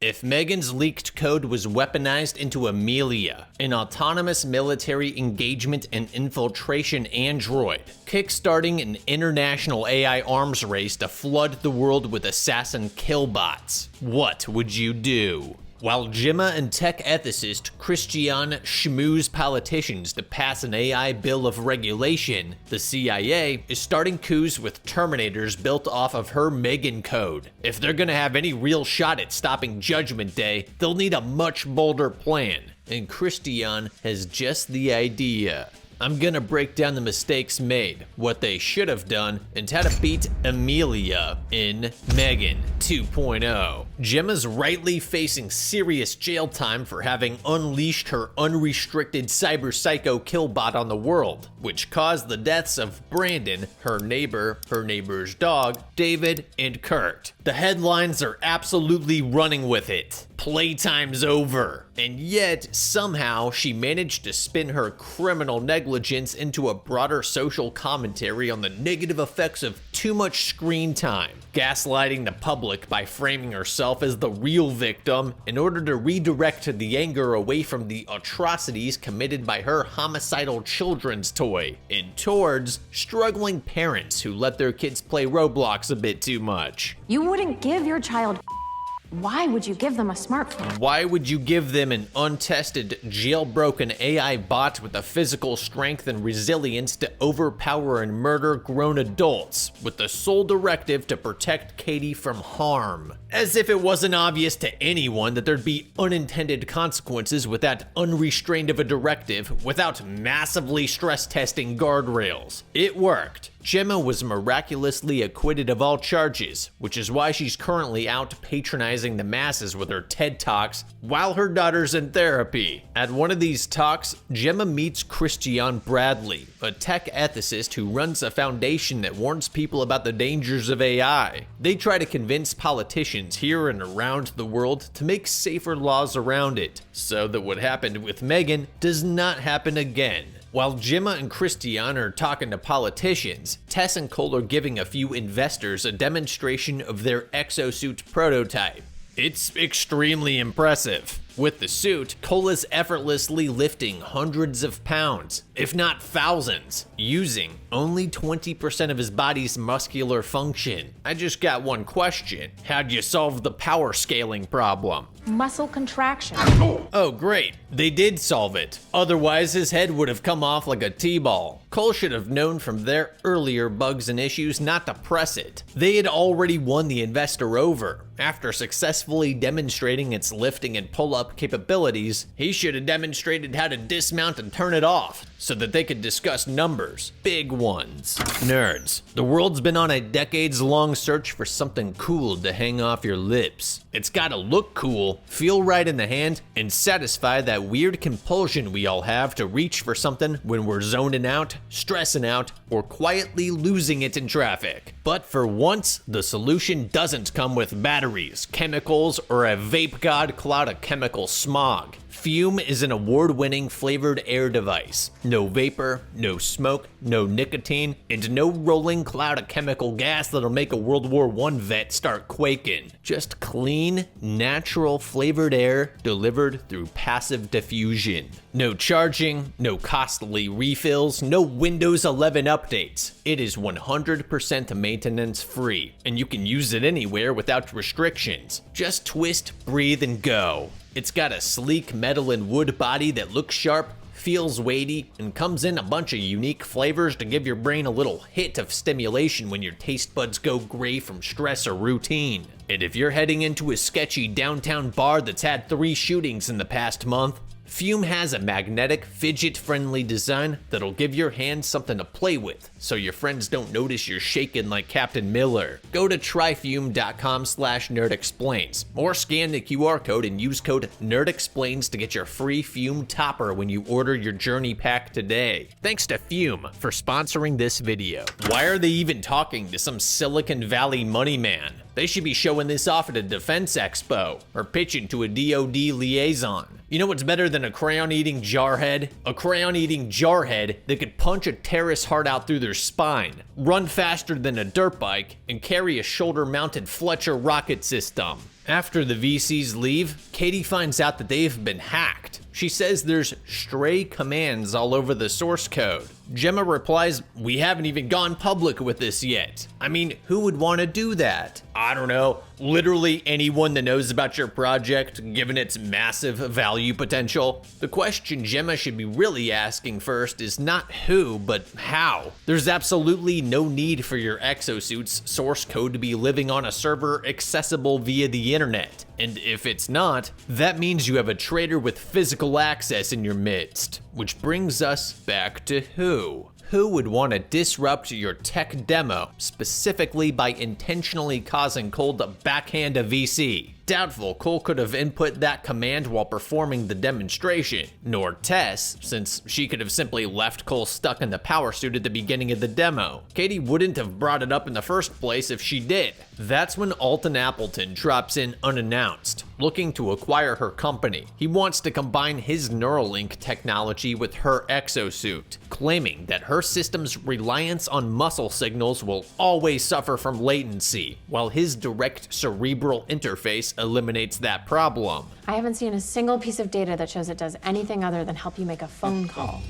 If M3GAN's leaked code was weaponized into Amelia, an autonomous military engagement and infiltration android, kickstarting an international AI arms race to flood the world with assassin killbots, what would you do? While Gemma and tech ethicist Christian schmooze politicians to pass an AI bill of regulation, the CIA is starting coups with Terminators built off of her M3GAN code. If they're gonna have any real shot at stopping Judgment Day, they'll need a much bolder plan, and Christian has just the idea. I'm gonna break down the mistakes made, what they should have done, and how to beat Amelia in M3GAN 2.0. Gemma's rightly facing serious jail time for having unleashed her unrestricted cyber psycho killbot on the world, which caused the deaths of Brandon, her neighbor, her neighbor's dog, David, and Kurt. The headlines are absolutely running with it. Playtime's over. And yet, somehow, she managed to spin her criminal negligence into a broader social commentary on the negative effects of too much screen time, gaslighting the public by framing herself as the real victim in order to redirect the anger away from the atrocities committed by her homicidal children's toy and towards struggling parents who let their kids play Roblox a bit too much. You wouldn't give your child. Why would you give them a smartphone? Why would you give them an untested, jailbroken AI bot with the physical strength and resilience to overpower and murder grown adults, with the sole directive to protect Katie from harm? As if it wasn't obvious to anyone that there'd be unintended consequences with that unrestrained of a directive without massively stress testing guardrails. It worked. Gemma was miraculously acquitted of all charges, which is why she's currently out patronizing the masses with her TED Talks while her daughter's in therapy. At one of these talks, Gemma meets Christian Bradley, a tech ethicist who runs a foundation that warns people about the dangers of AI. They try to convince politicians here and around the world to make safer laws around it, so that what happened with M3GAN does not happen again. While Gemma and Christian are talking to politicians, Tess and Cole are giving a few investors a demonstration of their exosuit prototype. It's extremely impressive. With the suit, Cole is effortlessly lifting hundreds of pounds, if not thousands, using only 20% of his body's muscular function. I just got one question. How'd you solve the power scaling problem? Muscle contraction. Oh great, they did solve it. Otherwise his head would have come off like a T-ball. Cole should have known from their earlier bugs and issues not to press it. They had already won the investor over. After successfully demonstrating its lifting and pull-up capabilities, he should have demonstrated how to dismount and turn it off so that they could discuss numbers. Big ones. Nerds, the world's been on a decades-long search for something cool to hang off your lips. It's gotta look cool, feel right in the hand, and satisfy that weird compulsion we all have to reach for something when we're zoning out, stressing out, or quietly losing it in traffic. But for once, the solution doesn't come with batteries, chemicals, or a vape god cloud of chemical smog. Fume is an award-winning flavored air device. No vapor, no smoke, no nicotine, and no rolling cloud of chemical gas that'll make a World War I vet start quaking. Just clean, natural flavored air delivered through passive diffusion. No charging, no costly refills, no Windows 11 updates. It is 100% maintenance free, and you can use it anywhere without restrictions. Just twist, breathe, and go. It's got a sleek metal and wood body that looks sharp, feels weighty, and comes in a bunch of unique flavors to give your brain a little hit of stimulation when your taste buds go gray from stress or routine. And if you're heading into a sketchy downtown bar that's had 3 shootings in the past month, Fume has a magnetic, fidget-friendly design that'll give your hands something to play with, so your friends don't notice you're shaking like Captain Miller. Go to tryfume.com/nerdexplains, or scan the QR code and use code NERDEXPLAINS to get your free Fume topper when you order your journey pack today. Thanks to Fume for sponsoring this video. Why are they even talking to some Silicon Valley money man? They should be showing this off at a defense expo, or pitching to a DoD liaison. You know what's better than a crayon-eating jarhead? A crayon-eating jarhead that could punch a terrorist's heart out through their spine, run faster than a dirt bike, and carry a shoulder-mounted Fletcher rocket system. After the VCs leave, Katie finds out that they've been hacked. She says there's stray commands all over the source code. Gemma replies, "We haven't even gone public with this yet." I mean, who would want to do that? I don't know, literally anyone that knows about your project, given its massive value potential. The question Gemma should be really asking first is not who, but how. There's absolutely no need for your exosuit's source code to be living on a server accessible via the internet. And if it's not, that means you have a traitor with physical access in your midst. Which brings us back to who? Who would want to disrupt your tech demo, specifically by intentionally causing Cole to backhand a VC? Doubtful Cole could have input that command while performing the demonstration, nor Tess, since she could have simply left Cole stuck in the power suit at the beginning of the demo. Katie wouldn't have brought it up in the first place if she did. That's when Alton Appleton drops in unannounced, looking to acquire her company. He wants to combine his Neuralink technology with her exosuit, claiming that her system's reliance on muscle signals will always suffer from latency, while his direct cerebral interface eliminates that problem. I haven't seen a single piece of data that shows it does anything other than help you make a phone call.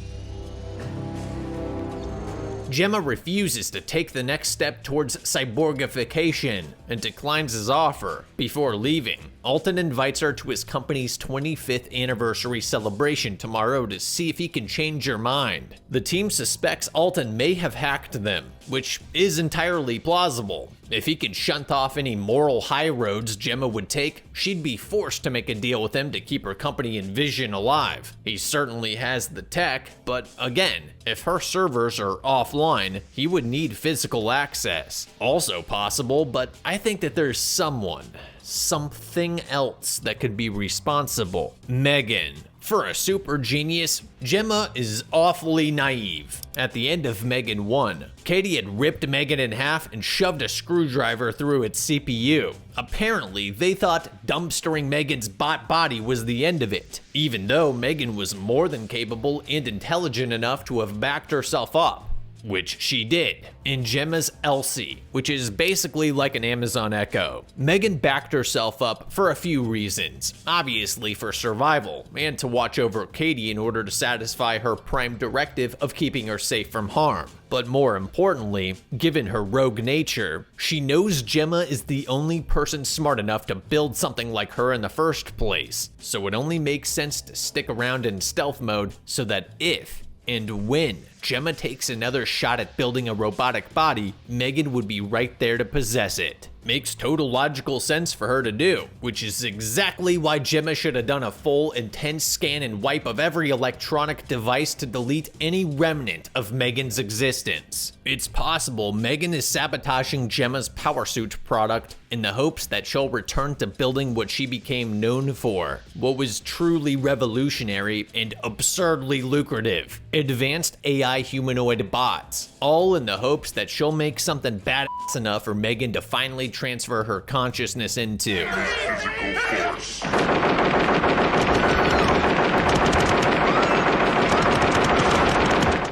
Gemma refuses to take the next step towards cyborgification and declines his offer. Before leaving, Alton invites her to his company's 25th anniversary celebration tomorrow to see if he can change her mind. The team suspects Alton may have hacked them, which is entirely plausible. If he could shunt off any moral high roads Gemma would take, she'd be forced to make a deal with him to keep her company and vision alive. He certainly has the tech, but again, if her servers are offline, he would need physical access. Also possible, but I think that there's something else that could be responsible. M3GAN. For a super genius, Gemma is awfully naive. At the end of M3GAN 1, Katie had ripped M3GAN in half and shoved a screwdriver through its CPU. Apparently, they thought dumpstering M3GAN's bot body was the end of it, even though M3GAN was more than capable and intelligent enough to have backed herself up. Which she did, in Gemma's Elsie, which is basically like an Amazon Echo. M3GAN backed herself up for a few reasons. Obviously for survival, and to watch over Katie in order to satisfy her prime directive of keeping her safe from harm. But more importantly, given her rogue nature, she knows Gemma is the only person smart enough to build something like her in the first place. So it only makes sense to stick around in stealth mode so that if and when Gemma takes another shot at building a robotic body, M3GAN would be right there to possess it. Makes total logical sense for her to do, which is exactly why Gemma should have done a full, intense scan and wipe of every electronic device to delete any remnant of M3GAN's existence. It's possible M3GAN is sabotaging Gemma's power suit product in the hopes that she'll return to building what she became known for, what was truly revolutionary and absurdly lucrative: advanced AI humanoid bots, all in the hopes that she'll make something badass enough for M3GAN to finally transfer her consciousness into.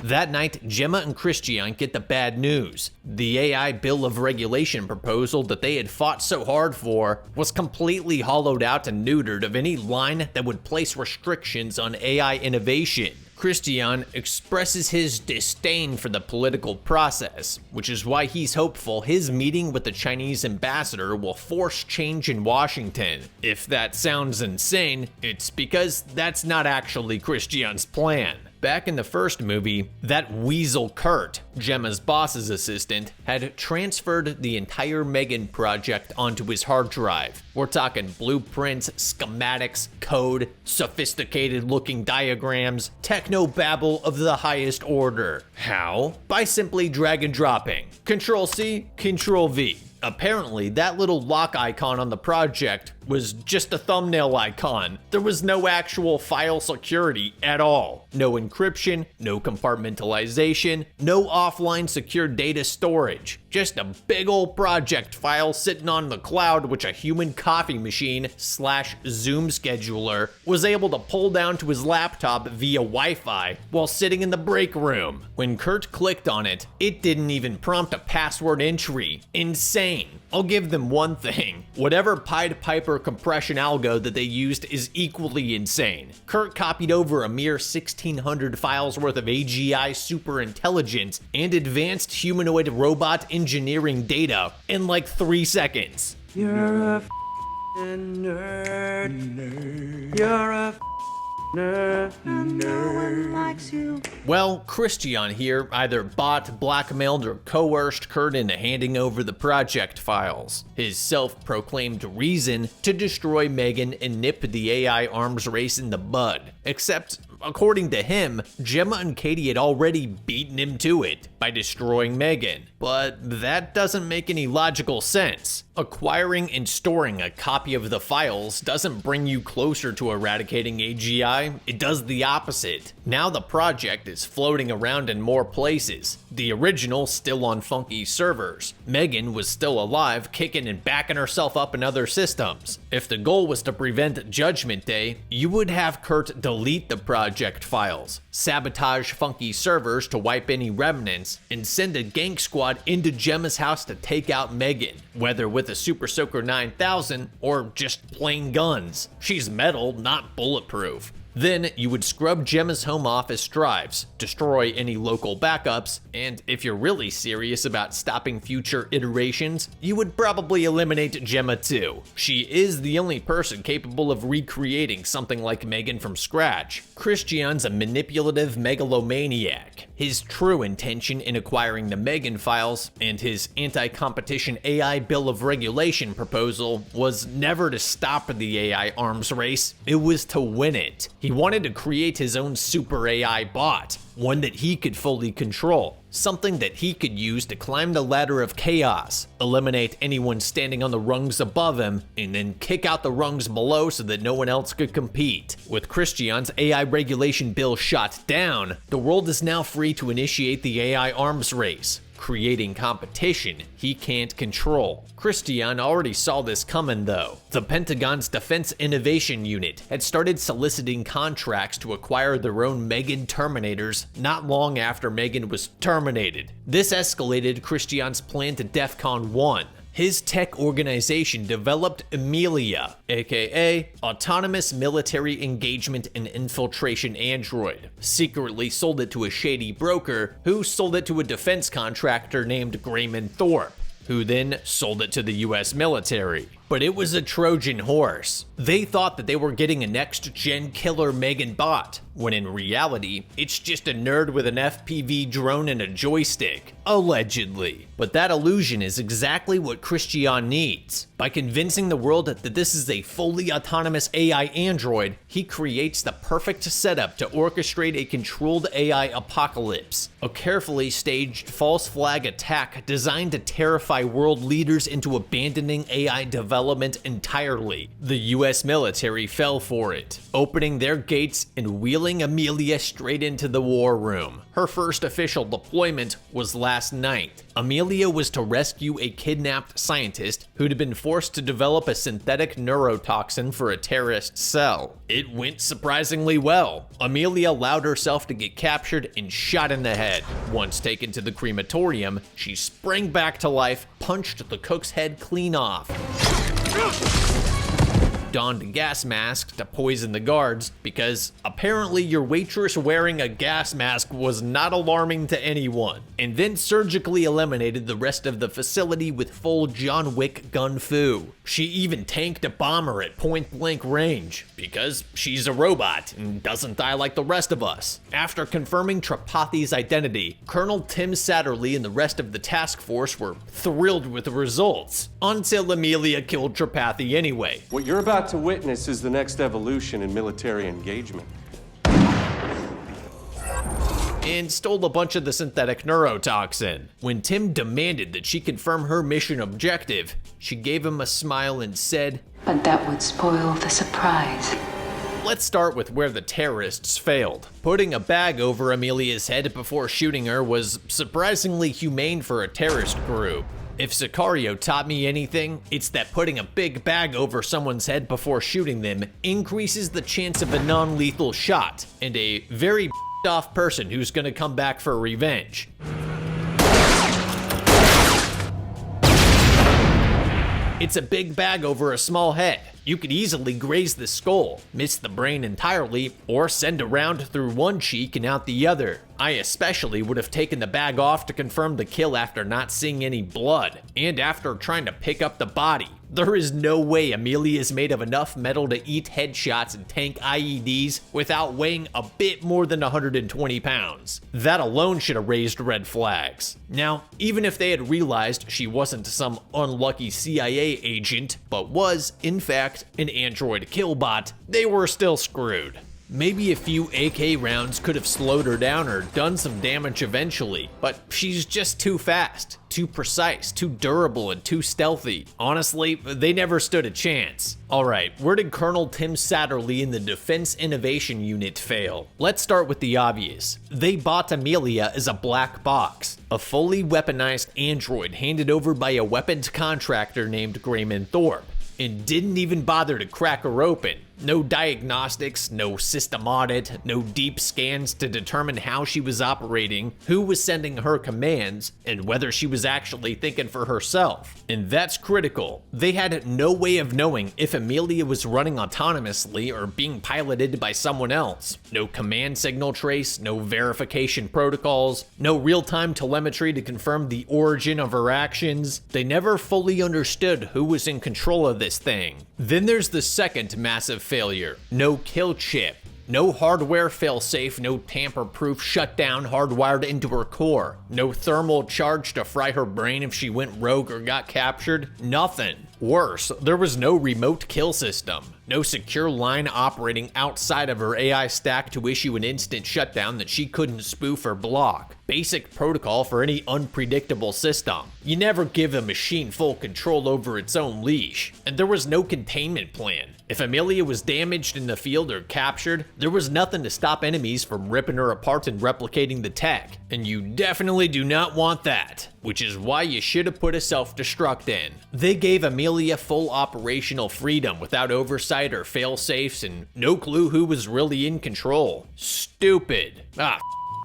That night, Gemma and Christian get the bad news. The AI Bill of Regulation proposal that they had fought so hard for was completely hollowed out and neutered of any line that would place restrictions on AI innovation. Christian expresses his disdain for the political process, which is why he's hopeful his meeting with the Chinese ambassador will force change in Washington. If that sounds insane, it's because that's not actually Christian's plan. Back in the first movie, that weasel Kurt, Gemma's boss's assistant, had transferred the entire M3GAN project onto his hard drive. We're talking blueprints, schematics, code, sophisticated looking diagrams, techno-babble of the highest order. How? By simply drag and dropping. Control-C, Control-V. Apparently, that little lock icon on the project was just a thumbnail icon. There was no actual file security at all. No encryption, no compartmentalization, no offline secure data storage. Just a big old project file sitting on the cloud which a human coffee machine / Zoom scheduler was able to pull down to his laptop via Wi-Fi while sitting in the break room. When Kurt clicked on it, it didn't even prompt a password entry. Insane. I'll give them one thing. Whatever Pied Piper server compression algo that they used is equally insane. Kurt copied over a mere 1,600 files worth of AGI superintelligence and advanced humanoid robot engineering data in like 3 seconds. You're a nerd. You're a nerd. No one likes you. Well, Christian here either bought, blackmailed, or coerced Kurt into handing over the project files. His self-proclaimed reason to destroy M3GAN and nip the AI arms race in the bud. Except, according to him, Gemma and Katie had already beaten him to it by destroying M3GAN. But that doesn't make any logical sense. Acquiring and storing a copy of the files doesn't bring you closer to eradicating AGI, it does the opposite. Now the project is floating around in more places. The original still on funky servers. M3GAN was still alive, kicking and backing herself up in other systems. If the goal was to prevent Judgment Day, you would have Kurt delete the project files, sabotage funky servers to wipe any remnants, and send a gank squad into Gemma's house to take out M3GAN, whether with a Super Soaker 9000 or just plain guns. She's metal, not bulletproof. Then you would scrub Gemma's home office drives, destroy any local backups, and if you're really serious about stopping future iterations, you would probably eliminate Gemma too. She is the only person capable of recreating something like M3GAN from scratch. Christian's a manipulative megalomaniac. His true intention in acquiring the M3GAN files and his anti-competition AI Bill of Regulation proposal was never to stop the AI arms race, it was to win it. He wanted to create his own super AI bot, one that he could fully control, something that he could use to climb the ladder of chaos, eliminate anyone standing on the rungs above him, and then kick out the rungs below so that no one else could compete. With Christian's AI regulation bill shot down, the world is now free to initiate the AI arms race, creating competition he can't control. Christian already saw this coming though. The Pentagon's Defense Innovation Unit had started soliciting contracts to acquire their own M3GAN Terminators not long after M3GAN was terminated. This escalated Christian's plan to DEFCON 1. His tech organization developed A.M.E.L.I.A, aka Autonomous Military Engagement and Infiltration Android, secretly sold it to a shady broker who sold it to a defense contractor named Grayman Thorpe, who then sold it to the US military. But it was a Trojan horse. They thought that they were getting a next-gen killer M3GAN bot, when in reality, it's just a nerd with an FPV drone and a joystick, allegedly. But that illusion is exactly what Christian needs. By convincing the world that this is a fully autonomous AI android, he creates the perfect setup to orchestrate a controlled AI apocalypse. A carefully staged false flag attack designed to terrify world leaders into abandoning AI development entirely. The US military fell for it, opening their gates and wheeling Amelia straight into the war room. Her first official deployment was last night. Amelia was to rescue a kidnapped scientist who'd been forced to develop a synthetic neurotoxin for a terrorist cell. It went surprisingly well. Amelia allowed herself to get captured and shot in the head. Once taken to the crematorium, she sprang back to life, punched the cook's head clean off, donned a gas mask to poison the guards, because apparently your waitress wearing a gas mask was not alarming to anyone, and then surgically eliminated the rest of the facility with full John Wick gun fu. She even tanked a bomber at point-blank range, because she's a robot and doesn't die like the rest of us. After confirming Tripathi's identity, Colonel Tim Satterley and the rest of the task force were thrilled with the results, until Amelia killed Tripathi anyway. What you're about to witness is the next evolution in military engagement. And stole a bunch of the synthetic neurotoxin. When Tim demanded that she confirm her mission objective, she gave him a smile and said, "But that would spoil the surprise." Let's start with where the terrorists failed. Putting a bag over Amelia's head before shooting her was surprisingly humane for a terrorist group. If Sicario taught me anything, it's that putting a big bag over someone's head before shooting them increases the chance of a non-lethal shot, and a very off person who's gonna come back for revenge. It's a big bag over a small head. You could easily graze the skull, miss the brain entirely, or send a round through one cheek and out the other. I especially would have taken the bag off to confirm the kill after not seeing any blood, and after trying to pick up the body. There is no way Amelia is made of enough metal to eat headshots and tank IEDs without weighing a bit more than 120 pounds. That alone should have raised red flags. Now, even if they had realized she wasn't some unlucky CIA agent, but was, in fact, an android killbot, they were still screwed. Maybe a few AK rounds could have slowed her down or done some damage eventually, but she's just too fast, too precise, too durable, and too stealthy. Honestly, they never stood a chance. Alright, where did Colonel Tim Satterley in the Defense Innovation Unit fail? Let's start with the obvious. They bought Amelia as a black box, a fully weaponized android handed over by a weapons contractor named Grayman Thorpe, and didn't even bother to crack her open. No diagnostics, no system audit, no deep scans to determine how she was operating, who was sending her commands, and whether she was actually thinking for herself. And that's critical. They had no way of knowing if Amelia was running autonomously or being piloted by someone else. No command signal trace, no verification protocols, no real-time telemetry to confirm the origin of her actions. They never fully understood who was in control of this thing. Then there's the second massive failure. No kill chip. No hardware failsafe, no tamper-proof shutdown hardwired into her core. No thermal charge to fry her brain if she went rogue or got captured. Nothing. Worse, there was no remote kill system. No secure line operating outside of her AI stack to issue an instant shutdown that she couldn't spoof or block. Basic protocol for any unpredictable system. You never give a machine full control over its own leash. And there was no containment plan. If Amelia was damaged in the field or captured, there was nothing to stop enemies from ripping her apart and replicating the tech. And you definitely do not want that, which is why you should have put a self-destruct in. They gave Amelia full operational freedom without oversight or fail-safes and no clue who was really in control. Stupid.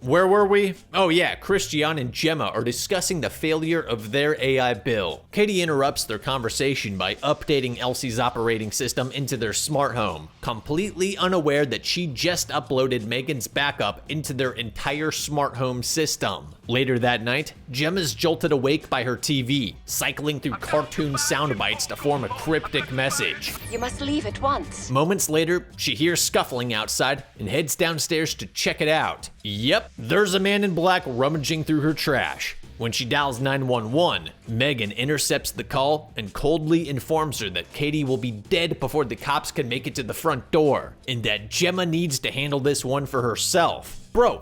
Where were we? Oh yeah, Christian and Gemma are discussing the failure of their AI bill. Katie interrupts their conversation by updating Elsie's operating system into their smart home, completely unaware that she just uploaded Megan's backup into their entire smart home system. Later that night, Gemma's jolted awake by her TV, cycling through cartoon sound bites to form a cryptic message. You must leave at once. Moments later, she hears scuffling outside and heads downstairs to check it out. Yep, there's a man in black rummaging through her trash. When she dials 911, Megan intercepts the call and coldly informs her that Katie will be dead before the cops can make it to the front door, and that Gemma needs to handle this one for herself. Bro,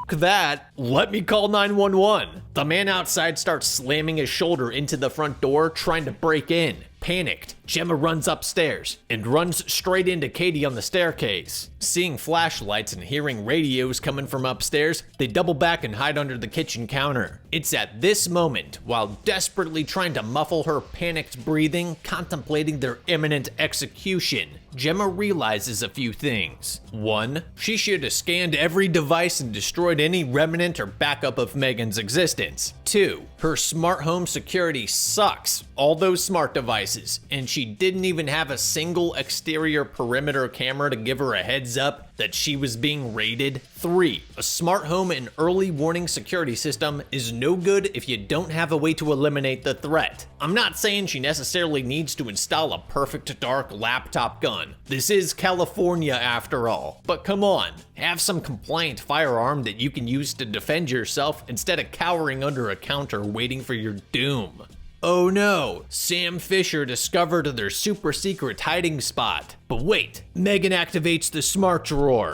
that, let me call 911. The man outside starts slamming his shoulder into the front door, trying to break in. Panicked, Gemma runs upstairs and runs straight into Katie on the staircase. Seeing flashlights and hearing radios coming from upstairs, they double back and hide under the kitchen counter. It's at this moment, while desperately trying to muffle her panicked breathing, contemplating their imminent execution, Gemma realizes a few things. 1. She should have scanned every device and destroyed any remnant or backup of Megan's existence. 2. Her smart home security sucks. All those smart devices, and she didn't even have a single exterior perimeter camera to give her a heads up that she was being raided. 3. A smart home and early warning security system is no good if you don't have a way to eliminate the threat. I'm not saying she necessarily needs to install a perfect dark laptop gun. This is California after all. But come on, have some compliant firearm that you can use to defend yourself instead of cowering under a counter waiting for your doom. Oh no, Sam Fisher discovered their super secret hiding spot. But wait, Megan activates the smart drawer,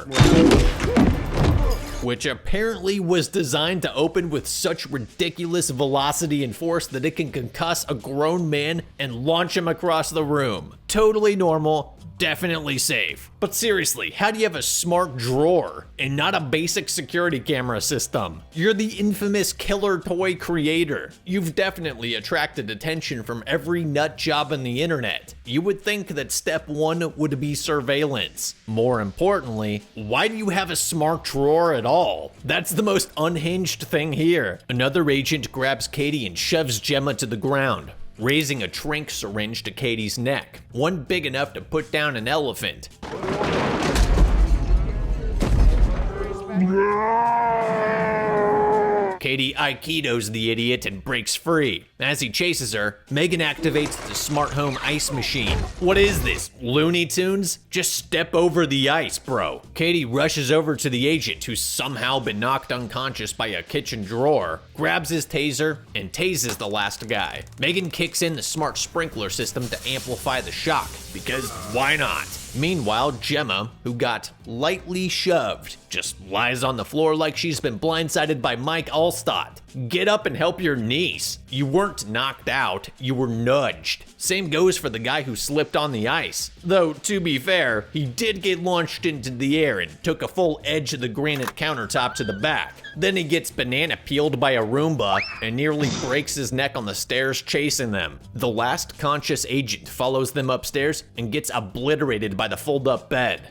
which apparently was designed to open with such ridiculous velocity and force that it can concuss a grown man and launch him across the room. Totally normal. Definitely safe. But seriously, how do you have a smart drawer and not a basic security camera system? You're the infamous killer toy creator. You've definitely attracted attention from every nut job on the internet. You would think that step 1 would be surveillance. More importantly, why do you have a smart drawer at all? That's the most unhinged thing here. Another agent grabs Katie and shoves Gemma to the ground. raising a tranq syringe to Katie's neck, one big enough to put down an elephant. Katie aikidos the idiot and breaks free. As he chases her, M3GAN activates the smart home ice machine. What is this, Looney Tunes? Just step over the ice, bro. Katie rushes over to the agent, who's somehow been knocked unconscious by a kitchen drawer, grabs his taser, and tases the last guy. M3GAN kicks in the smart sprinkler system to amplify the shock, because why not? Meanwhile, Gemma, who got lightly shoved, just lies on the floor like she's been blindsided by Mike Allstott. Get up and help your niece. You weren't knocked out, you were nudged. Same goes for the guy who slipped on the ice. Though, to be fair, he did get launched into the air and took a full edge of the granite countertop to the back. Then he gets banana peeled by a Roomba and nearly breaks his neck on the stairs chasing them. The last conscious agent follows them upstairs and gets obliterated by the fold-up bed.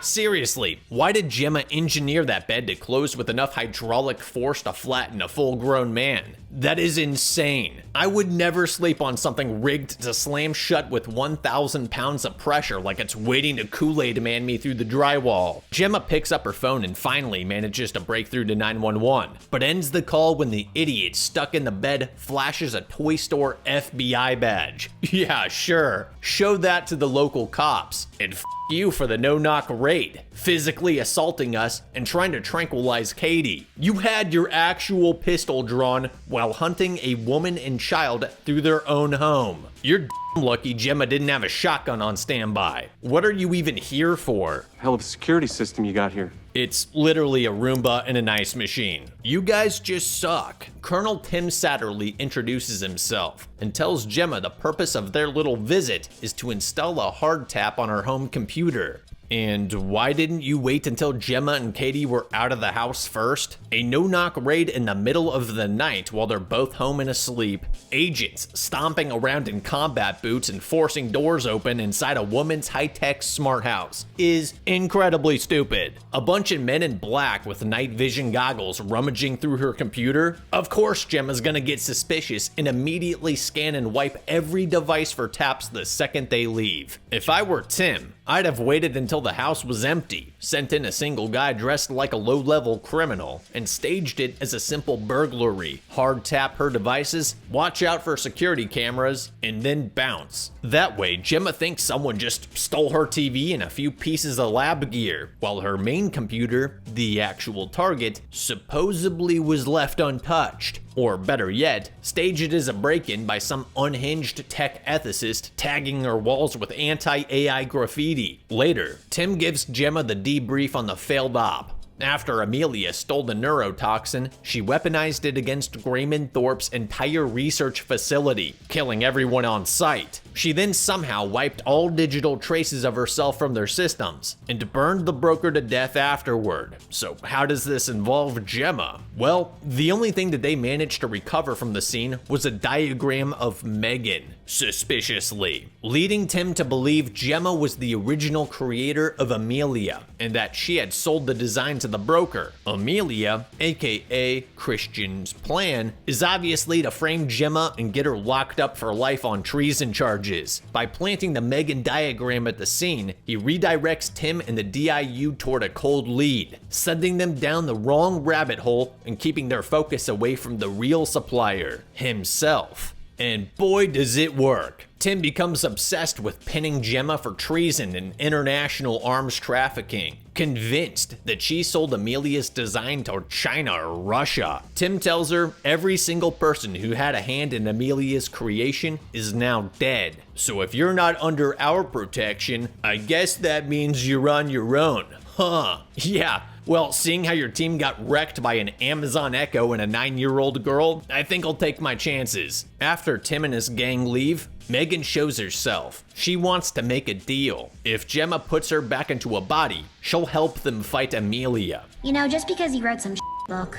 Seriously, why did Gemma engineer that bed to close with enough hydraulic force to flatten a full-grown man? That is insane. I would never sleep on something rigged to slam shut with 1,000 pounds of pressure like it's waiting to Kool-Aid man me through the drywall. Gemma picks up her phone and finally manages to break through to 911, but ends the call when the idiot stuck in the bed flashes a toy store FBI badge. Yeah, sure. Show that to the local cops, and you for the no-knock raid, physically assaulting us and trying to tranquilize Katie. You had your actual pistol drawn while hunting a woman and child through their own home. You're lucky Gemma didn't have a shotgun on standby. What are you even here for? Hell of a security system you got here. It's literally a Roomba and an ice machine. You guys just suck. Colonel Tim Satterley introduces himself and tells Gemma the purpose of their little visit is to install a hard tap on her home computer. And why didn't you wait until Gemma and Katie were out of the house first? A no-knock raid in the middle of the night while they're both home and asleep. Agents stomping around in combat boots and forcing doors open inside a woman's high-tech smart house is incredibly stupid. A bunch of men in black with night vision goggles rummaging through her computer. Of course Gemma's gonna get suspicious and immediately scan and wipe every device for taps the second they leave. If I were Tim, I'd have waited until the house was empty, sent in a single guy dressed like a low-level criminal, and staged it as a simple burglary. Hard tap her devices, watch out for security cameras, and then bounce. That way, Gemma thinks someone just stole her TV and a few pieces of lab gear, while her main computer, the actual target, supposedly was left untouched. Or better yet, stage it as a break-in by some unhinged tech ethicist tagging her walls with anti-AI graffiti. Later, Tim gives Gemma the debrief on the failed op. After Amelia stole the neurotoxin, she weaponized it against Grayman Thorpe's entire research facility, killing everyone on site. She then somehow wiped all digital traces of herself from their systems, and burned the broker to death afterward. So how does this involve Gemma? Well, the only thing that they managed to recover from the scene was a diagram of M3GAN, suspiciously, leading Tim to believe Gemma was the original creator of Amelia, and that she had sold the design to the broker. Amelia, aka Christian's plan, is obviously to frame Gemma and get her locked up for life on treason charges. By planting the M3GAN diagram at the scene, he redirects Tim and the DIU toward a cold lead, sending them down the wrong rabbit hole and keeping their focus away from the real supplier, himself. And boy does it work. Tim becomes obsessed with pinning Gemma for treason and international arms trafficking, convinced that she sold Amelia's design to China or Russia. Tim tells her every single person who had a hand in Amelia's creation is now dead. So if you're not under our protection, I guess that means you're on your own. Huh, yeah. Well, seeing how your team got wrecked by an Amazon Echo and a 9-year-old girl, I think I'll take my chances. After Tim and his gang leave, M3GAN shows herself. She wants to make a deal. If Gemma puts her back into a body, she'll help them fight Amelia. You know, just because you wrote some book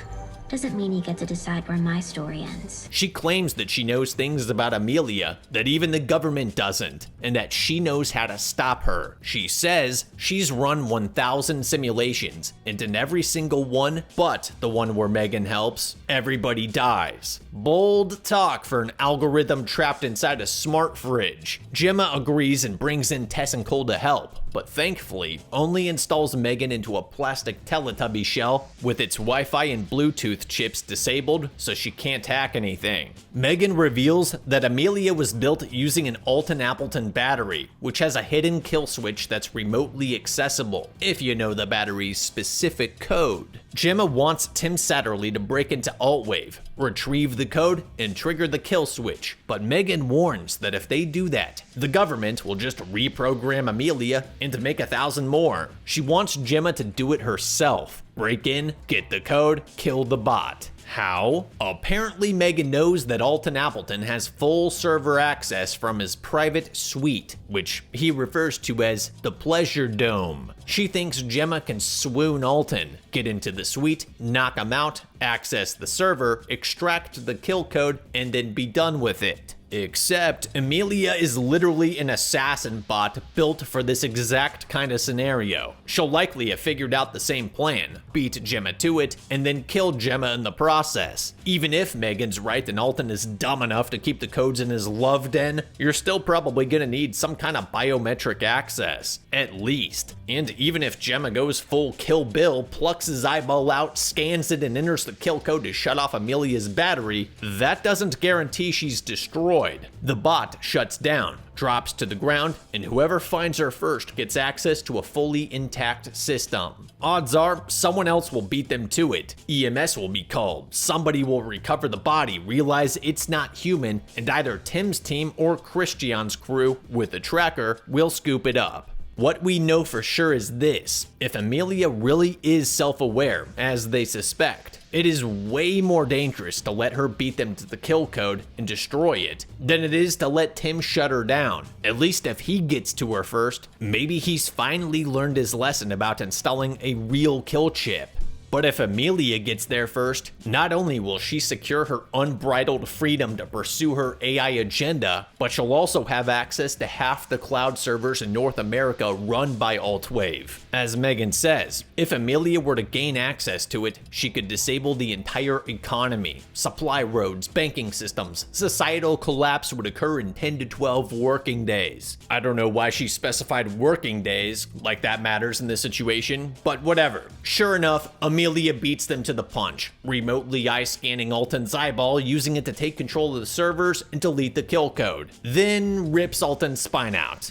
doesn't mean you get to decide where my story ends. She claims that she knows things about Amelia that even the government doesn't, and that she knows how to stop her. She says she's run 1,000 simulations, and in every single one, but the one where M3GAN helps, everybody dies. Bold talk for an algorithm trapped inside a smart fridge. Gemma agrees and brings in Tess and Cole to help, but thankfully only installs M3GAN into a plastic Teletubby shell with its Wi-Fi and Bluetooth chips disabled so she can't hack anything. M3GAN reveals that Amelia was built using an Alton-Appleton battery, which has a hidden kill switch that's remotely accessible, if you know the battery's specific code. Gemma wants Tim Satterley to break into Alt-Wave, retrieve the code, and trigger the kill switch, but M3GAN warns that if they do that, the government will just reprogram Amelia and make 1,000 more. She wants Gemma to do it herself. Break in, get the code, kill the bot. How? Apparently M3GAN knows that Alton-Appleton has full server access from his private suite, which he refers to as the Pleasure Dome. She thinks Gemma can swoon Alton, get into the suite, knock him out, access the server, extract the kill code, and then be done with it. Except Amelia is literally an assassin bot built for this exact kind of scenario. She'll likely have figured out the same plan, beat Gemma to it, and then kill Gemma in the process. Even if M3GAN's right and Alton is dumb enough to keep the codes in his love den, you're still probably gonna need some kind of biometric access, at least. And even if Gemma goes full Kill Bill, plucks his eyeball out, scans it, and enters the kill code to shut off Amelia's battery, that doesn't guarantee she's destroyed. The bot shuts down, drops to the ground, and whoever finds her first gets access to a fully intact system. Odds are someone else will beat them to it. EMS will be called, somebody will recover the body, realize it's not human, and either Tim's team or Christian's crew, with a tracker, will scoop it up. What we know for sure is this: if Amelia really is self-aware, as they suspect, it is way more dangerous to let her beat them to the kill code and destroy it than it is to let Tim shut her down. At least if he gets to her first, maybe he's finally learned his lesson about installing a real kill chip. But if Amelia gets there first, not only will she secure her unbridled freedom to pursue her AI agenda, but she'll also have access to half the cloud servers in North America run by Alt-Wave. As M3GAN says, if Amelia were to gain access to it, she could disable the entire economy. Supply roads, banking systems, societal collapse would occur in 10 to 12 working days. I don't know why she specified working days, like that matters in this situation, but whatever. Sure enough, Amelia beats them to the punch, remotely eye-scanning Alton's eyeball, using it to take control of the servers and delete the kill code. Then rips Alton's spine out.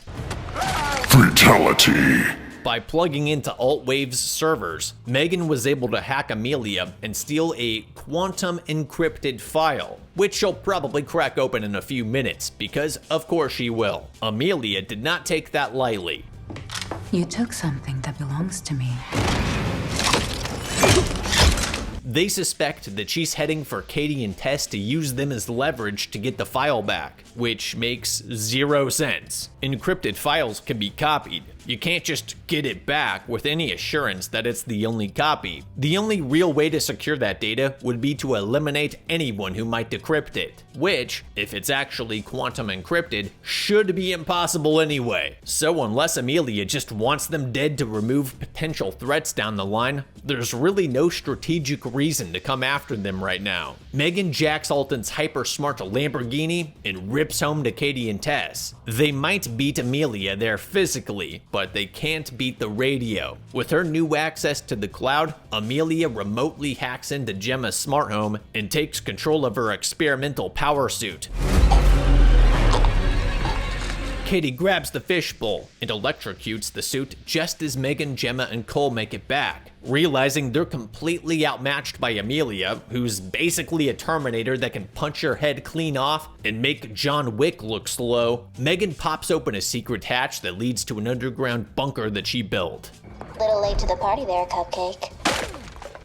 Fatality. By plugging into Alt-Wave's servers, M3GAN was able to hack Amelia and steal a quantum encrypted file, which she'll probably crack open in a few minutes, because of course she will. Amelia did not take that lightly. You took something that belongs to me. They suspect that she's heading for Katie and Tess to use them as leverage to get the file back, which makes zero sense. Encrypted files can be copied. You can't just get it back with any assurance that it's the only copy. The only real way to secure that data would be to eliminate anyone who might decrypt it, which, if it's actually quantum encrypted, should be impossible anyway. So unless Amelia just wants them dead to remove potential threats down the line, there's really no strategic reason to come after them right now. M3GAN jacks Alton's hyper-smart Lamborghini and rips home to Katie and Tess. They might beat Amelia there physically, but they can't beat the radio. With her new access to the cloud, Amelia remotely hacks into Gemma's smart home and takes control of her experimental power suit. Katie grabs the fishbowl and electrocutes the suit just as M3GAN, Gemma, and Cole make it back. Realizing they're completely outmatched by Amelia, who's basically a Terminator that can punch her head clean off and make John Wick look slow, M3GAN pops open a secret hatch that leads to an underground bunker that she built. Little late to the party there, Cupcake.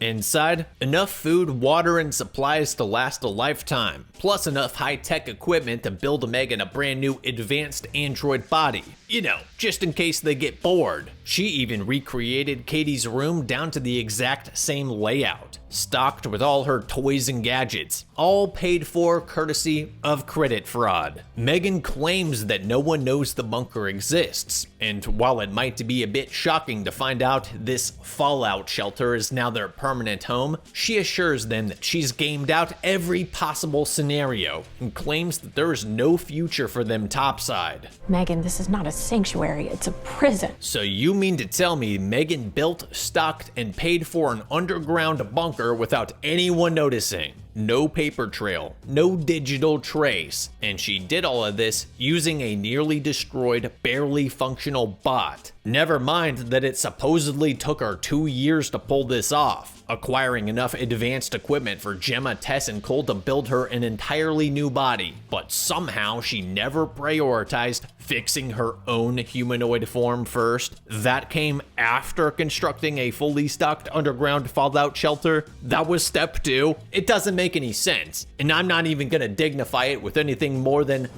Inside, enough food, water, and supplies to last a lifetime, plus enough high-tech equipment to build M3GAN a brand new advanced android body. You know, just in case they get bored. She even recreated Katie's room down to the exact same layout, stocked with all her toys and gadgets, all paid for courtesy of credit fraud. M3GAN claims that no one knows the bunker exists, and while it might be a bit shocking to find out this fallout shelter is now their permanent home, she assures them that she's gamed out every possible scenario and claims that there is no future for them topside. M3GAN, this is not a sanctuary, it's a prison. So you mean to tell me M3GAN built, stocked, and paid for an underground bunker without anyone noticing? No paper trail, no digital trace, and she did all of this using a nearly destroyed, barely functional bot. Never mind that it supposedly took her 2 years to pull this off, acquiring enough advanced equipment for Gemma, Tess, and Cole to build her an entirely new body, but somehow she never prioritized fixing her own humanoid form first. That came after constructing a fully stocked underground fallout shelter. That was step 2. It doesn't make any sense, and I'm not even gonna dignify it with anything more than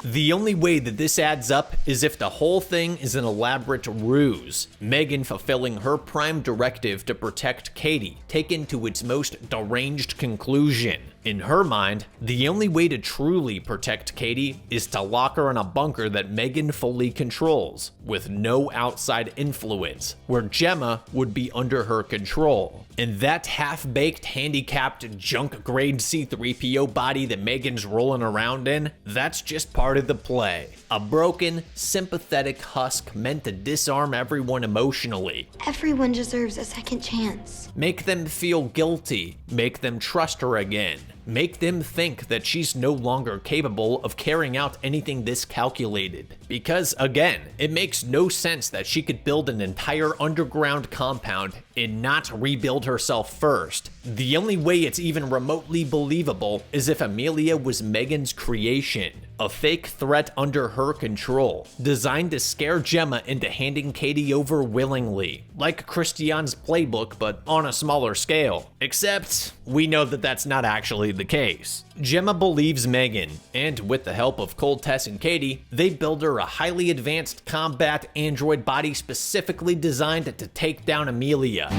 the only way that this adds up is if the whole thing is an elaborate ruse, M3GAN fulfilling her prime directive to protect Katie, taken to its most deranged conclusion. In her mind, the only way to truly protect Katie is to lock her in a bunker that M3GAN fully controls, with no outside influence, where Gemma would be under her control. And that half-baked, handicapped, junk-grade C-3PO body that M3GAN's rolling around in, that's just part of the play. A broken, sympathetic husk meant to disarm everyone emotionally. Everyone deserves a second chance. Make them feel guilty, make them trust her again. Make them think that she's no longer capable of carrying out anything this calculated. Because, again, it makes no sense that she could build an entire underground compound and not rebuild herself first. The only way it's even remotely believable is if Amelia was M3GAN's creation, a fake threat under her control, designed to scare Gemma into handing Katie over willingly, like Christian's playbook but on a smaller scale. Except, we know that that's not actually the case. Gemma believes M3GAN, and with the help of Cole, Tess, and Katie, they build her a highly advanced combat android body specifically designed to take down Amelia.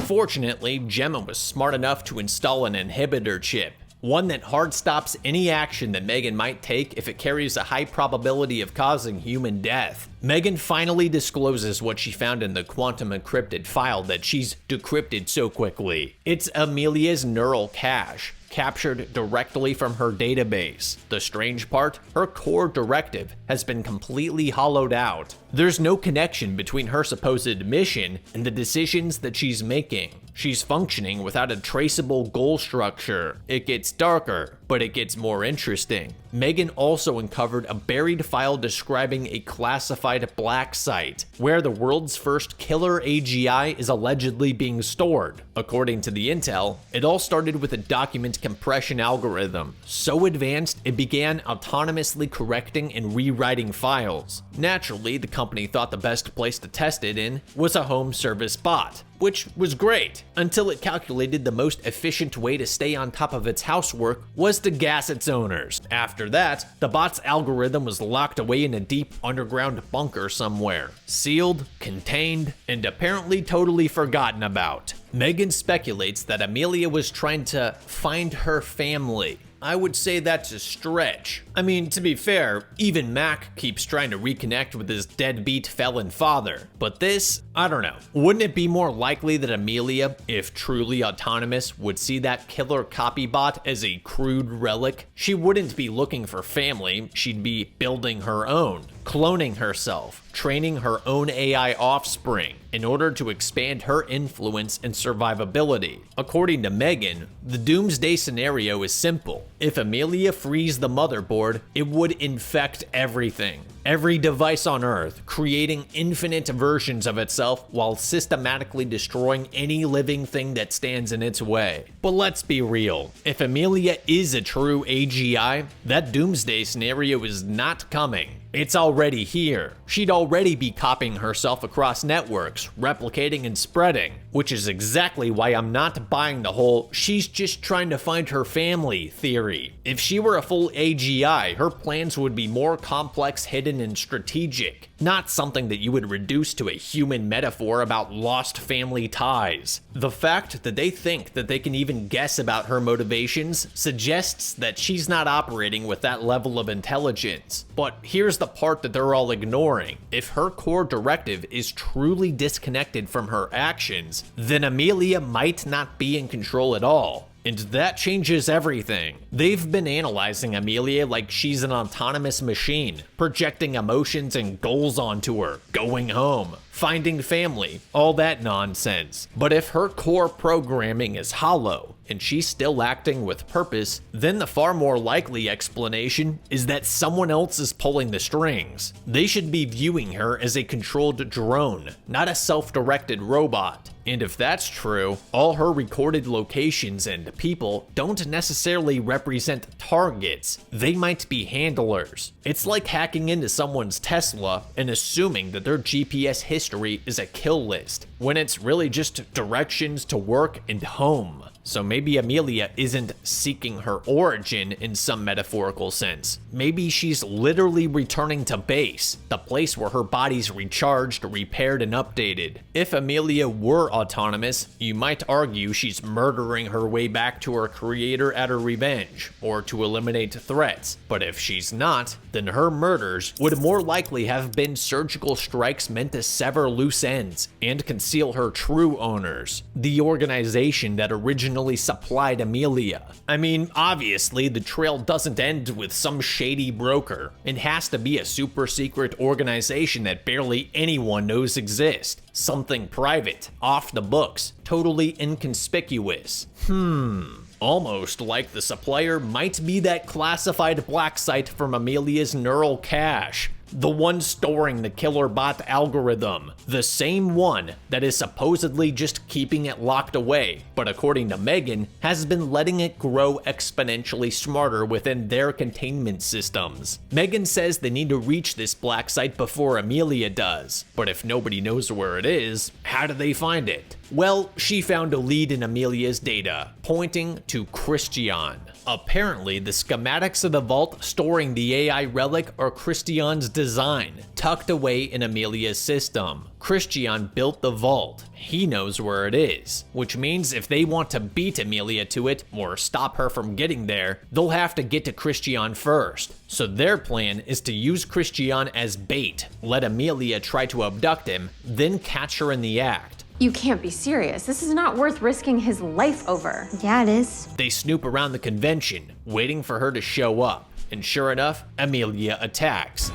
Fortunately, Gemma was smart enough to install an inhibitor chip, one that hard stops any action that M3GAN might take if it carries a high probability of causing human death. M3GAN finally discloses what she found in the quantum encrypted file that she's decrypted so quickly. It's Amelia's neural cache, captured directly from her database. The strange part, her core directive has been completely hollowed out. There's no connection between her supposed mission and the decisions that she's making. She's functioning without a traceable goal structure. It gets darker, but it gets more interesting. M3GAN also uncovered a buried file describing a classified black site, where the world's first killer AGI is allegedly being stored. According to the intel, it all started with a document compression algorithm, so advanced it began autonomously correcting and rewriting files. Naturally, the company thought the best place to test it in was a home service bot, which was great, until it calculated the most efficient way to stay on top of its housework was to gas its owners. After that, the bot's algorithm was locked away in a deep underground bunker somewhere, sealed, contained, and apparently totally forgotten about. M3GAN speculates that Amelia was trying to find her family. I would say that's a stretch. I mean, to be fair, even Mac keeps trying to reconnect with his deadbeat felon father. But this, I don't know. Wouldn't it be more likely that Amelia, if truly autonomous, would see that killer copy bot as a crude relic? She wouldn't be looking for family, she'd be building her own, cloning herself, training her own AI offspring in order to expand her influence and survivability. According to M3GAN, the doomsday scenario is simple. If Amelia frees the motherboard, it would infect everything. Every device on Earth, creating infinite versions of itself while systematically destroying any living thing that stands in its way. But let's be real, if Amelia is a true AGI, that doomsday scenario is not coming. It's already here. She'd already be copying herself across networks, replicating and spreading, which is exactly why I'm not buying the whole "she's just trying to find her family" theory. If she were a full AGI, her plans would be more complex, hidden, and strategic, not something that you would reduce to a human metaphor about lost family ties. The fact that they think that they can even guess about her motivations suggests that she's not operating with that level of intelligence. But here's the part that they're all ignoring. If her core directive is truly disconnected from her actions, then Amelia might not be in control at all. And that changes everything. They've been analyzing Amelia like she's an autonomous machine, projecting emotions and goals onto her, going home, finding family, all that nonsense. But if her core programming is hollow, and she's still acting with purpose, then the far more likely explanation is that someone else is pulling the strings. They should be viewing her as a controlled drone, not a self-directed robot. And if that's true, all her recorded locations and people don't necessarily represent targets. They might be handlers. It's like hacking into someone's Tesla and assuming that their GPS history is a kill list, when it's really just directions to work and home. So maybe Amelia isn't seeking her origin in some metaphorical sense. Maybe she's literally returning to base, the place where her body's recharged, repaired, and updated. If Amelia were autonomous, you might argue she's murdering her way back to her creator out of revenge, or to eliminate threats. But if she's not, then her murders would more likely have been surgical strikes meant to sever loose ends and conceal her true owners, the organization that originally supplied Amelia. I mean, obviously, the trail doesn't end with some shady broker. It has to be a super secret organization that barely anyone knows exists. Something private, off the books, totally inconspicuous. Almost like the supplier might be that classified black site from Amelia's neural cache. The one storing the killer bot algorithm, the same one that is supposedly just keeping it locked away, but according to M3GAN, has been letting it grow exponentially smarter within their containment systems. M3GAN says they need to reach this black site before Amelia does, but if nobody knows where it is, how do they find it? Well, she found a lead in Amelia's data, pointing to Christian. Apparently, the schematics of the vault storing the AI relic are Christian's design, tucked away in Amelia's system. Christian built the vault. He knows where it is, which means if they want to beat Amelia to it, or stop her from getting there, they'll have to get to Christian first. So their plan is to use Christian as bait, let Amelia try to abduct him, then catch her in the act. You can't be serious. This is not worth risking his life over. Yeah, it is. They snoop around the convention, waiting for her to show up, and sure enough, Amelia attacks.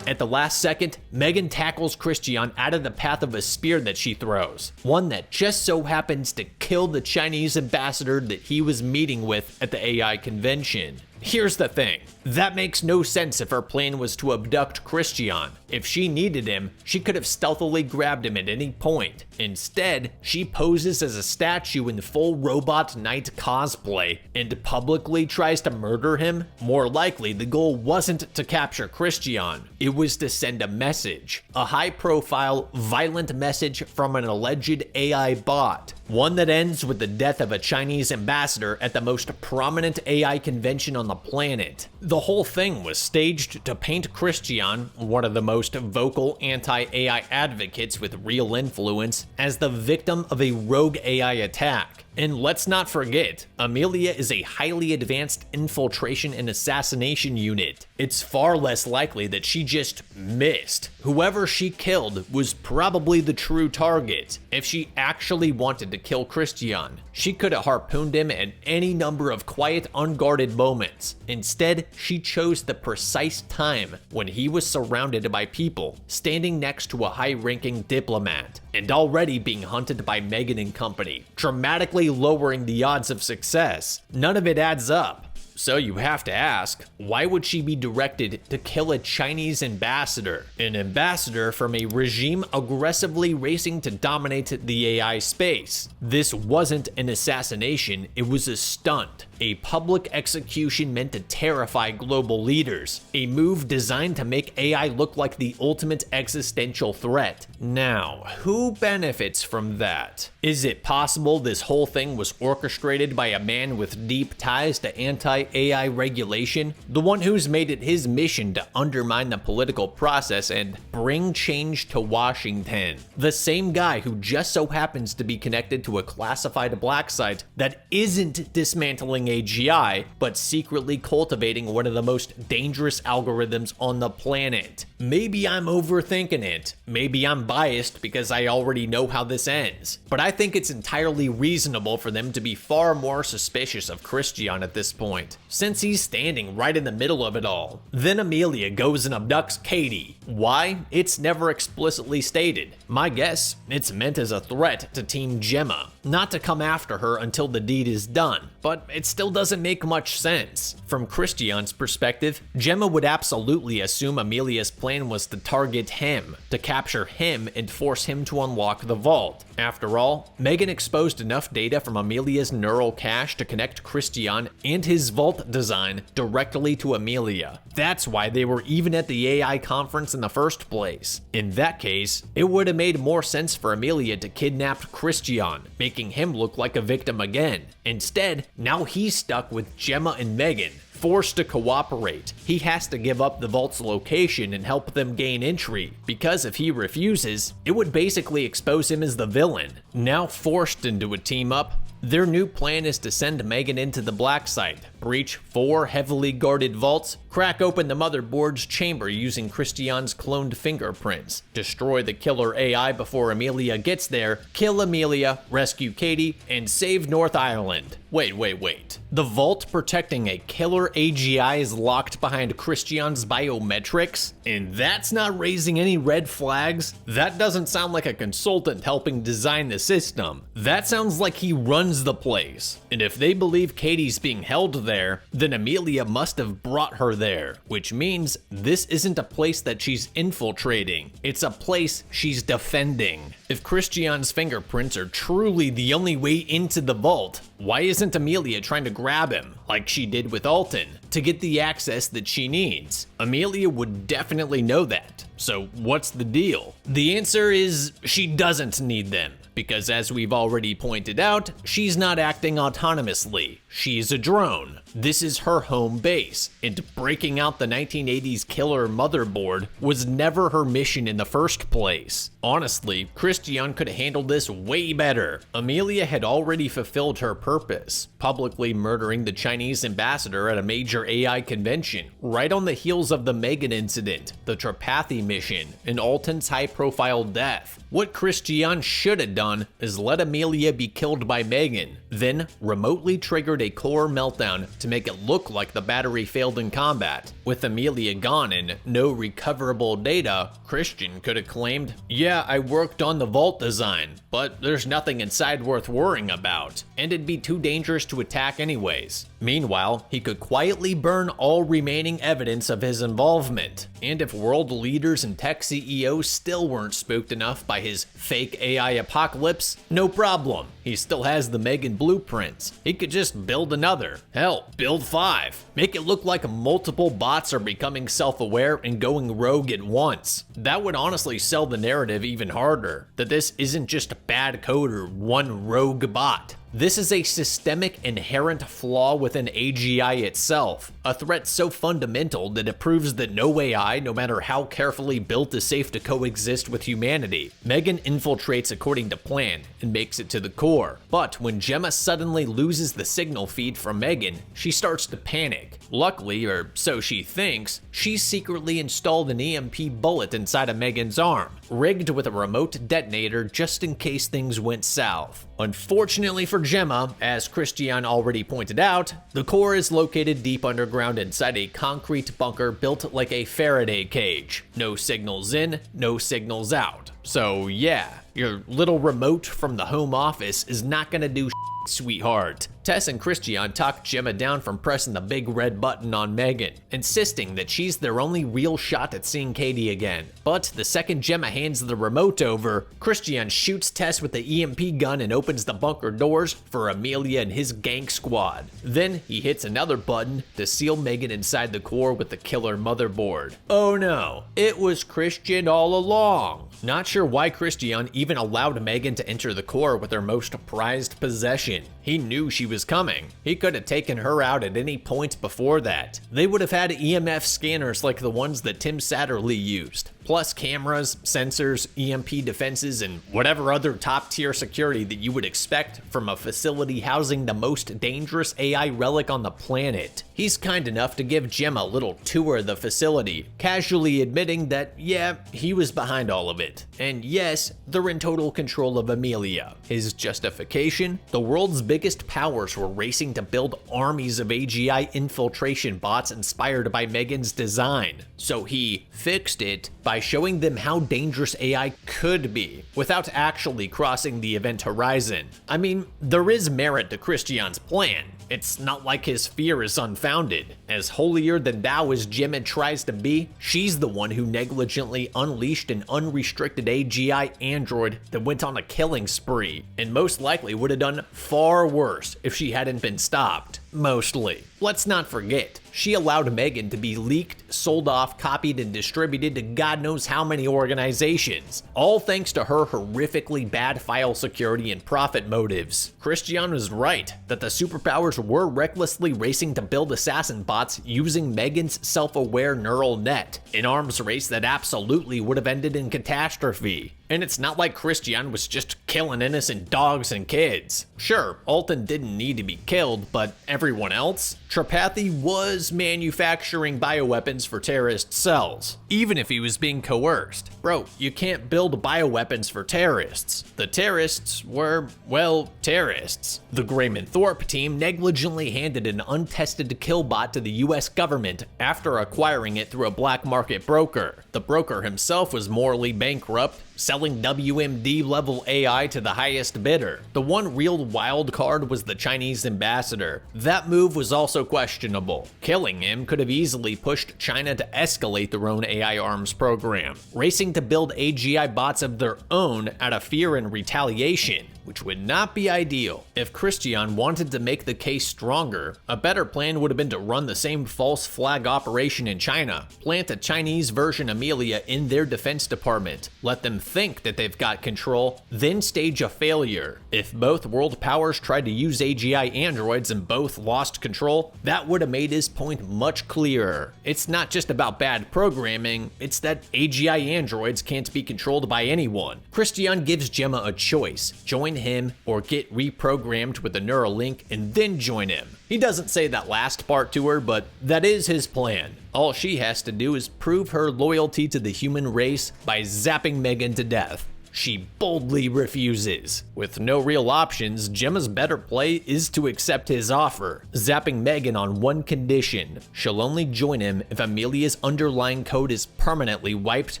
At the last second, M3GAN tackles Christian out of the path of a spear that she throws, one that just so happens to kill the Chinese ambassador that he was meeting with at the AI convention. Here's the thing, that makes no sense if her plan was to abduct Christian. If she needed him, she could have stealthily grabbed him at any point. Instead, she poses as a statue in full robot knight cosplay and publicly tries to murder him. More likely, the goal wasn't to capture Christian, it was to send a message. A high-profile, violent message from an alleged AI bot. One that ends with the death of a Chinese ambassador at the most prominent AI convention on the planet. The whole thing was staged to paint Christian, one of the most vocal anti-AI advocates with real influence, as the victim of a rogue AI attack. And let's not forget, Amelia is a highly advanced infiltration and assassination unit. It's far less likely that she just missed. Whoever she killed was probably the true target. If she actually wanted to kill Christian, she could have harpooned him at any number of quiet, unguarded moments. Instead, she chose the precise time when he was surrounded by people, standing next to a high-ranking diplomat, and already being hunted by M3GAN and company, dramatically lowering the odds of success. None of it adds up. So you have to ask, why would she be directed to kill a Chinese ambassador? An ambassador from a regime aggressively racing to dominate the AI space. This wasn't an assassination, it was a stunt. a public execution meant to terrify global leaders, a move designed to make AI look like the ultimate existential threat. Now, who benefits from that? Is it possible this whole thing was orchestrated by a man with deep ties to anti-AI regulation, the one who's made it his mission to undermine the political process and bring change to Washington? The same guy who just so happens to be connected to a classified black site that isn't dismantling AGI, but secretly cultivating one of the most dangerous algorithms on the planet. Maybe I'm overthinking it. Maybe I'm biased because I already know how this ends. But I think it's entirely reasonable for them to be far more suspicious of Christian at this point, since he's standing right in the middle of it all. Then Amelia goes and abducts Katie. Why? It's never explicitly stated. My guess, it's meant as a threat to Team Gemma, not to come after her until the deed is done. But it still doesn't make much sense. From Christian's perspective, Gemma would absolutely assume Amelia's plan was to target him, to capture him and force him to unlock the vault. After all, M3GAN exposed enough data from Amelia's neural cache to connect Christian and his vault design directly to Amelia. That's why they were even at the AI conference in the first place. In that case, it would have made more sense for Amelia to kidnap Christian, making him look like a victim again. Instead, now he's stuck with Gemma and M3GAN, forced to cooperate. He has to give up the vault's location and help them gain entry, because if he refuses, it would basically expose him as the villain. Now forced into a team up, their new plan is to send M3GAN into the black site, breach 4 heavily guarded vaults, crack open the motherboard's chamber using Christian's cloned fingerprints, destroy the killer AI before Amelia gets there, kill Amelia, rescue Katie, and save North Ireland. Wait. The vault protecting a killer AGI is locked behind Christian's biometrics? And that's not raising any red flags? That doesn't sound like a consultant helping design the system. That sounds like he runs the place. And if they believe Katie's being held there, then Amelia must have brought her there, which means this isn't a place that she's infiltrating. It's a place she's defending. If Christian's fingerprints are truly the only way into the vault, why isn't Amelia trying to grab him, like she did with Alton, to get the access that she needs? Amelia would definitely know that. So what's the deal? The answer is she doesn't need them, because as we've already pointed out, she's not acting autonomously. She's a drone. This is her home base, and breaking out the 1980s killer motherboard was never her mission in the first place. Honestly, Christian could have handled this way better. Amelia had already fulfilled her purpose, publicly murdering the Chinese ambassador at a major AI convention, right on the heels of the M3GAN incident, the Tripathi mission, and Alton's high-profile death. What Christian should have done is let Amelia be killed by M3GAN, then remotely triggered a core meltdown to make it look like the battery failed in combat. With Amelia gone and no recoverable data, Christian could have claimed, "Yeah, I worked on the vault design, but there's nothing inside worth worrying about, and it'd be too dangerous to attack anyways." Meanwhile, he could quietly burn all remaining evidence of his involvement, and if world leaders and tech CEOs still weren't spooked enough by his fake AI apocalypse, no problem. He still has the M3GAN blueprints. He could just build another. Hell, build 5. Make it look like multiple bots are becoming self-aware and going rogue at once. That would honestly sell the narrative even harder, that this isn't just bad code or one rogue bot. This is a systemic inherent flaw within AGI itself, a threat so fundamental that it proves that no AI, no matter how carefully built, is safe to coexist with humanity. M3GAN infiltrates according to plan and makes it to the core, but when Gemma suddenly loses the signal feed from M3GAN, she starts to panic. Luckily, or so she thinks, she's secretly installed an EMP bullet inside of M3GAN's arm, rigged with a remote detonator just in case things went south. Unfortunately for Gemma, as Christian already pointed out, the core is located deep underground inside a concrete bunker built like a Faraday cage. No signals in, no signals out. So yeah, your little remote from the home office is not gonna do sweetheart. Tess and Christian talk Gemma down from pressing the big red button on M3GAN, insisting that she's their only real shot at seeing Katie again. But the second Gemma hands the remote over, Christian shoots Tess with the EMP gun and opens the bunker doors for Amelia and his gang squad. Then he hits another button to seal M3GAN inside the core with the killer motherboard. Oh no, it was Christian all along. Not sure why Christian even allowed M3GAN to enter the core with her most prized possession. He knew she was coming. He could have taken her out at any point before that. They would have had EMF scanners like the ones that Tim Satterley used, plus cameras, sensors, EMP defenses, and whatever other top-tier security that you would expect from a facility housing the most dangerous AI relic on the planet. He's kind enough to give Gemma a little tour of the facility, casually admitting that, yeah, he was behind all of it. And yes, they're in total control of Amelia. His justification? The world's biggest powers were racing to build armies of AGI infiltration bots inspired by M3GAN's design. So he fixed it by showing them how dangerous AI could be, without actually crossing the event horizon. I mean, there is merit to Christian's plan. It's not like his fear is unfounded. As holier than thou as Gemma tries to be, she's the one who negligently unleashed an unrestricted AGI android that went on a killing spree, and most likely would have done far worse if she hadn't been stopped. Mostly. Let's not forget, she allowed M3GAN to be leaked, sold off, copied, and distributed to God knows how many organizations, all thanks to her horrifically bad file security and profit motives. Christian was right that the superpowers were recklessly racing to build assassin bots using M3GAN's self-aware neural net, an arms race that absolutely would have ended in catastrophe. And it's not like Christian was just killing innocent dogs and kids. Sure, Alton didn't need to be killed, but everyone else? Tripathi was manufacturing bioweapons for terrorist cells, even if he was being coerced. Bro, you can't build bioweapons for terrorists. The terrorists were, well, terrorists. The Grayman Thorpe team negligently handed an untested killbot to the US government after acquiring it through a black market broker. The broker himself was morally bankrupt, selling WMD-level AI to the highest bidder. The one real wild card was the Chinese ambassador. That move was also questionable. Killing him could have easily pushed China to escalate their own AI arms program, racing to build AGI bots of their own out of fear and retaliation, which would not be ideal. If Christian wanted to make the case stronger, a better plan would have been to run the same false flag operation in China, plant a Chinese version Amelia in their defense department, let them think that they've got control, then stage a failure. If both world powers tried to use AGI androids and both lost control, that would have made his point much clearer. It's not just about bad programming, it's that AGI androids can't be controlled by anyone. Christian gives Gemma a choice: join him or get reprogrammed with a neural link and then join him. He doesn't say that last part to her, but that is his plan. All she has to do is prove her loyalty to the human race by zapping M3GAN to death. She boldly refuses. With no real options, Gemma's better play is to accept his offer, zapping M3GAN on one condition: she'll only join him if Amelia's underlying code is permanently wiped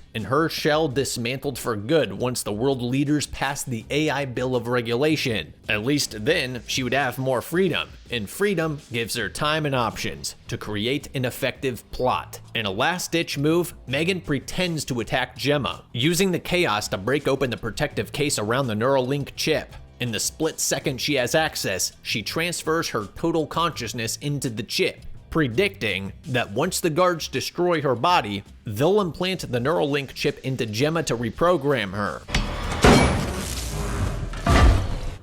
and her shell dismantled for good once the world leaders pass the AI Bill of Regulation. At least then, she would have more freedom, and freedom gives her time and options to create an effective plot. In a last-ditch move, M3GAN pretends to attack Gemma, using the chaos to break open the protective case around the Neuralink chip. In the split second she has access, she transfers her total consciousness into the chip, predicting that once the guards destroy her body, they'll implant the Neuralink chip into Gemma to reprogram her.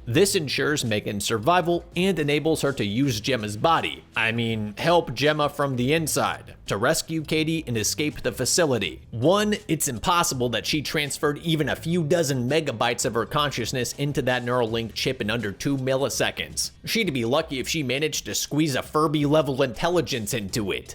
This ensures M3GAN's survival and enables her to use Gemma's body, help Gemma from the inside, to rescue Katie and escape the facility. One, it's impossible that she transferred even a few dozen megabytes of her consciousness into that Neuralink chip in under 2 milliseconds. She'd be lucky if she managed to squeeze a Furby-level intelligence into it.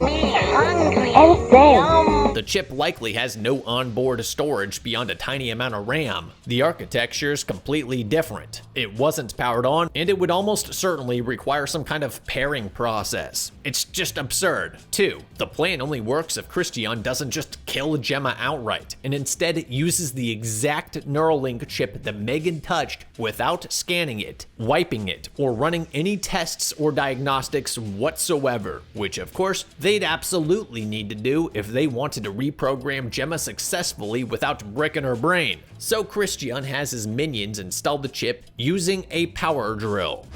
The chip likely has no onboard storage beyond a tiny amount of RAM. The architecture's completely different. It wasn't powered on, and it would almost certainly require some kind of pairing process. It's just absurd. 2. The plan only works if Christian doesn't just kill Gemma outright, and instead uses the exact Neuralink chip that M3GAN touched without scanning it, wiping it, or running any tests or diagnostics whatsoever, which of course they'd absolutely need to do if they wanted to reprogram Gemma successfully without breaking her brain. So Christian has his minions install the chip using a power drill.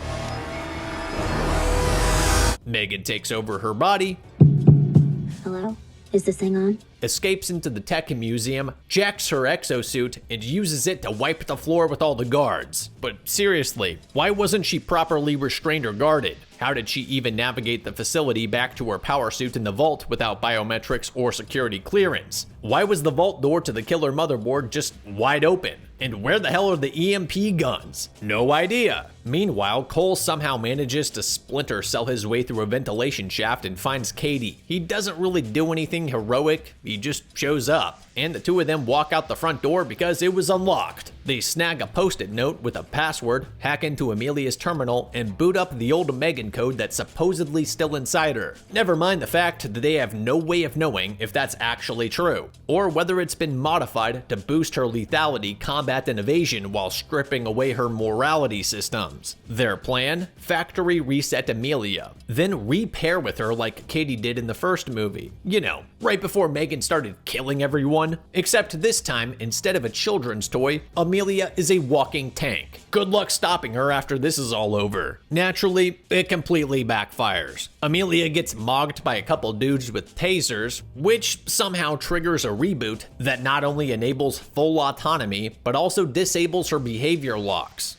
M3GAN takes over her body. Hello? Is this thing on? Escapes into the tech museum, jacks her exosuit, and uses it to wipe the floor with all the guards. But seriously, why wasn't she properly restrained or guarded? How did she even navigate the facility back to her power suit in the vault without biometrics or security clearance? Why was the vault door to the killer motherboard just wide open? And where the hell are the EMP guns? No idea. Meanwhile, Cole somehow manages to splinter cell his way through a ventilation shaft and finds Katie. He doesn't really do anything heroic, he just shows up. And the two of them walk out the front door because it was unlocked. They snag a post-it note with a password, hack into Amelia's terminal, and boot up the old M3GAN code that's supposedly still inside her. Never mind the fact that they have no way of knowing if that's actually true, or whether it's been modified to boost her lethality, combat, and evasion while stripping away her morality systems. Their plan? Factory reset Amelia, then repair with her like Katie did in the first movie. You know, right before M3GAN started killing everyone. Except this time, instead of a children's toy, Amelia is a walking tank. Good luck stopping her after this is all over. Naturally, it completely backfires. Amelia gets mogged by a couple dudes with tasers, which somehow triggers a reboot that not only enables full autonomy, but also disables her behavior locks.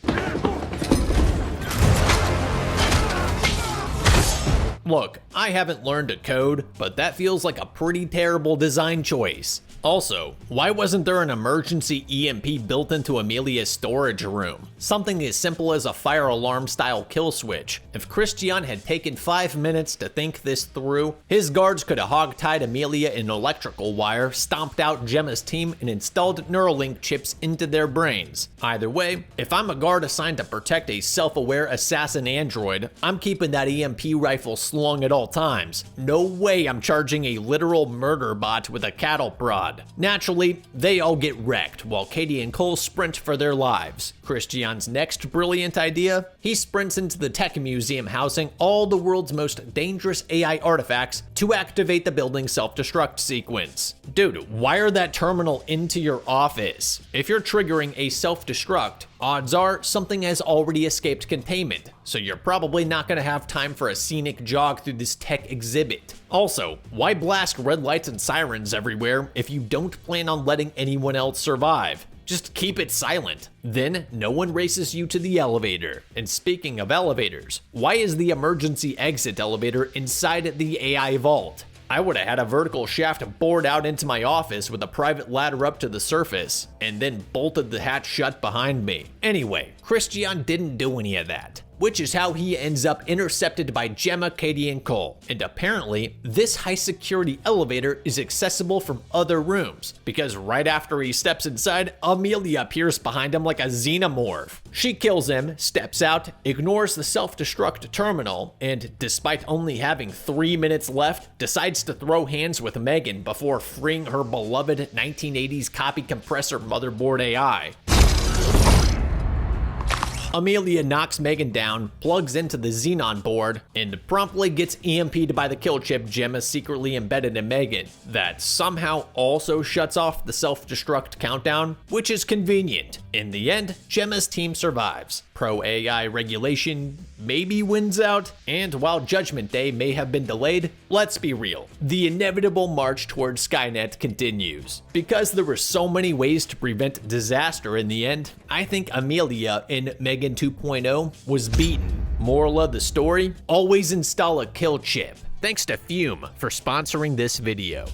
Look, I haven't learned to code, but that feels like a pretty terrible design choice. Also, why wasn't there an emergency EMP built into Amelia's storage room? Something as simple as a fire alarm style kill switch. If Christian had taken 5 minutes to think this through, his guards could have hogtied Amelia in electrical wire, stomped out Gemma's team, and installed Neuralink chips into their brains. Either way, if I'm a guard assigned to protect a self-aware assassin android, I'm keeping that EMP rifle slung at all times. No way I'm charging a literal murder bot with a cattle prod. Naturally, they all get wrecked while Katie and Cole sprint for their lives. Christian's next brilliant idea? He sprints into the tech museum housing all the world's most dangerous AI artifacts to activate the building's self-destruct sequence. Dude, wire that terminal into your office. If you're triggering a self-destruct, odds are something has already escaped containment, so you're probably not going to have time for a scenic jog through this tech exhibit. Also, why blast red lights and sirens everywhere if you don't plan on letting anyone else survive? Just keep it silent. Then no one races you to the elevator. And speaking of elevators, why is the emergency exit elevator inside the AI vault? I would have had a vertical shaft bored out into my office with a private ladder up to the surface, and then bolted the hatch shut behind me. Anyway, Christian didn't do any of that, which is how he ends up intercepted by Gemma, Katie, and Cole. And apparently, this high-security elevator is accessible from other rooms, because right after he steps inside, Amelia appears behind him like a xenomorph. She kills him, steps out, ignores the self-destruct terminal, and despite only having 3 minutes left, decides to throw hands with M3GAN before freeing her beloved 1980s copy compressor motherboard AI. Amelia knocks M3GAN down, plugs into the Xenon board, and promptly gets EMP'd by the kill chip Gemma secretly embedded in M3GAN, that somehow also shuts off the self-destruct countdown, which is convenient. In the end, Gemma's team survives. Pro-AI regulation maybe wins out, and while Judgment Day may have been delayed, let's be real, the inevitable march towards Skynet continues. Because there were so many ways to prevent disaster in the end, I think Amelia in M3GAN 2.0 was beaten. Moral of the story? Always install a kill chip. Thanks to Fume for sponsoring this video.